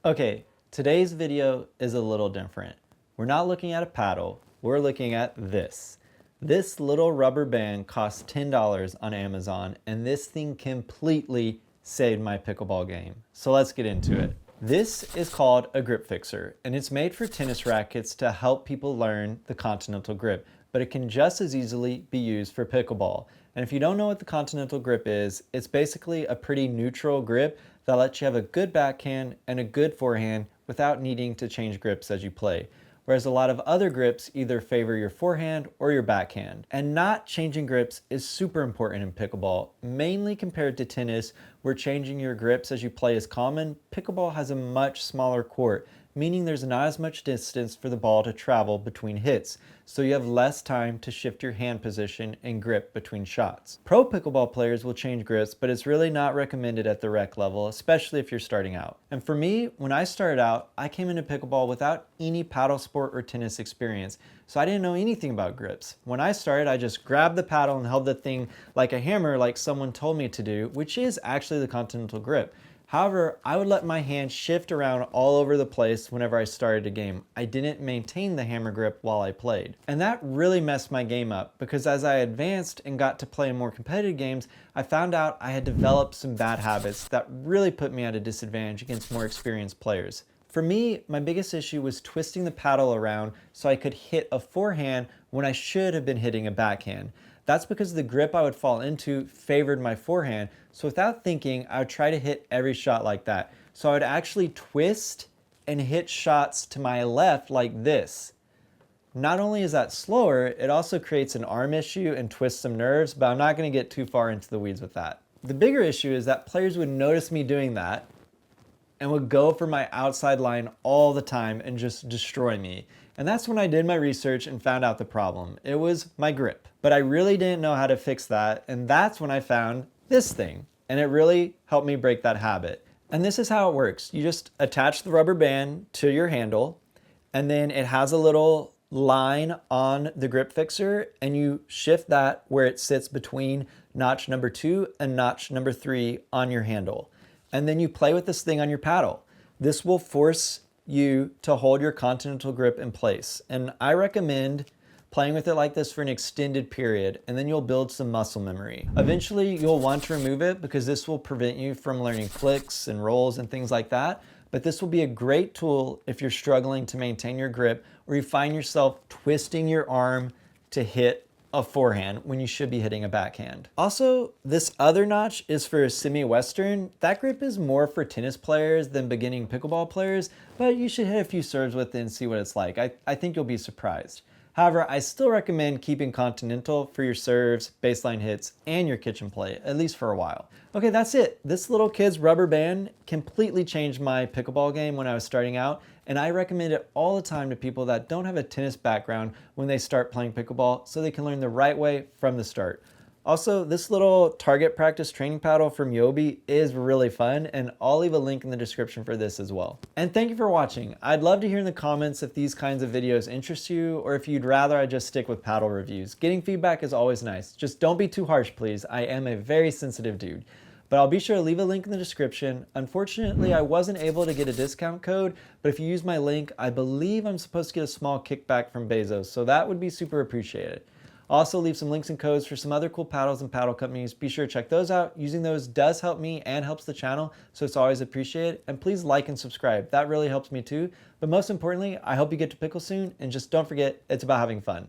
Okay, today's video is a little different. We're not looking at a paddle, we're looking at this. This little rubber band costs $10 on Amazon, and this thing completely saved my pickleball game. So let's get into it. This is called a GripFixer, and it's made for tennis rackets to help people learn the Continental grip, but it can just as easily be used for pickleball. And if you don't know what the Continental grip is, it's basically a pretty neutral grip that lets you have a good backhand and a good forehand without needing to change grips as you play. Whereas a lot of other grips either favor your forehand or your backhand. And not changing grips is super important in pickleball, mainly compared to tennis, where changing your grips as you play is common. Pickleball has a much smaller court, meaning there's not as much distance for the ball to travel between hits, so you have less time to shift your hand position and grip between shots. Pro pickleball players will change grips, but it's really not recommended at the rec level, especially if you're starting out. And for me, when I started out, I came into pickleball without any paddle sport or tennis experience, so I didn't know anything about grips. When I started, I just grabbed the paddle and held the thing like a hammer, like someone told me to do, which is actually the Continental grip. However, I would let my hand shift around all over the place whenever I started a game. I didn't maintain the hammer grip while I played. And that really messed my game up, because as I advanced and got to play in more competitive games, I found out I had developed some bad habits that really put me at a disadvantage against more experienced players. For me, my biggest issue was twisting the paddle around so I could hit a forehand when I should have been hitting a backhand. That's because the grip I would fall into favored my forehand, so without thinking, I would try to hit every shot like that. So I would actually twist and hit shots to my left like this. Not only is that slower, it also creates an arm issue and twists some nerves, but I'm not going to get too far into the weeds with that. The bigger issue is that players would notice me doing that and would go for my outside line all the time and just destroy me. And that's when I did my research and found out the problem. It was my grip. But I really didn't know how to fix that, and that's when I found this thing. And it really helped me break that habit. And this is how it works. You just attach the rubber band to your handle, and then it has a little line on the GripFixer, and you shift that where it sits between notch number 2 and notch number 3 on your handle. And then you play with this thing on your paddle. This will force you to hold your Continental grip in place. And I recommend playing with it like this for an extended period, and then you'll build some muscle memory. Eventually, you'll want to remove it because this will prevent you from learning flicks and rolls and things like that. But this will be a great tool if you're struggling to maintain your grip, or you find yourself twisting your arm to hit a forehand when you should be hitting a backhand. Also, this other notch is for semi-western. That grip is more for tennis players than beginning pickleball players, but you should hit a few serves with it and see what it's like. I think you'll be surprised. However, I still recommend keeping Continental for your serves, baseline hits, and your kitchen play, at least for a while. Okay, that's it. This little kid's rubber band completely changed my pickleball game when I was starting out, and I recommend it all the time to people that don't have a tennis background when they start playing pickleball, so they can learn the right way from the start. Also, this little target practice training paddle from Yobi is really fun, and I'll leave a link in the description for this as well. And thank you for watching. I'd love to hear in the comments if these kinds of videos interest you, or if you'd rather I just stick with paddle reviews. Getting feedback is always nice. Just don't be too harsh, please. I am a very sensitive dude. But I'll be sure to leave a link in the description. Unfortunately, I wasn't able to get a discount code, but if you use my link, I believe I'm supposed to get a small kickback from Bezos, so that would be super appreciated. I'll also leave some links and codes for some other cool paddles and paddle companies. Be sure to check those out. Using those does help me and helps the channel, so it's always appreciated. And please like and subscribe. That really helps me too. But most importantly, I hope you get to pickle soon, and just don't forget, it's about having fun.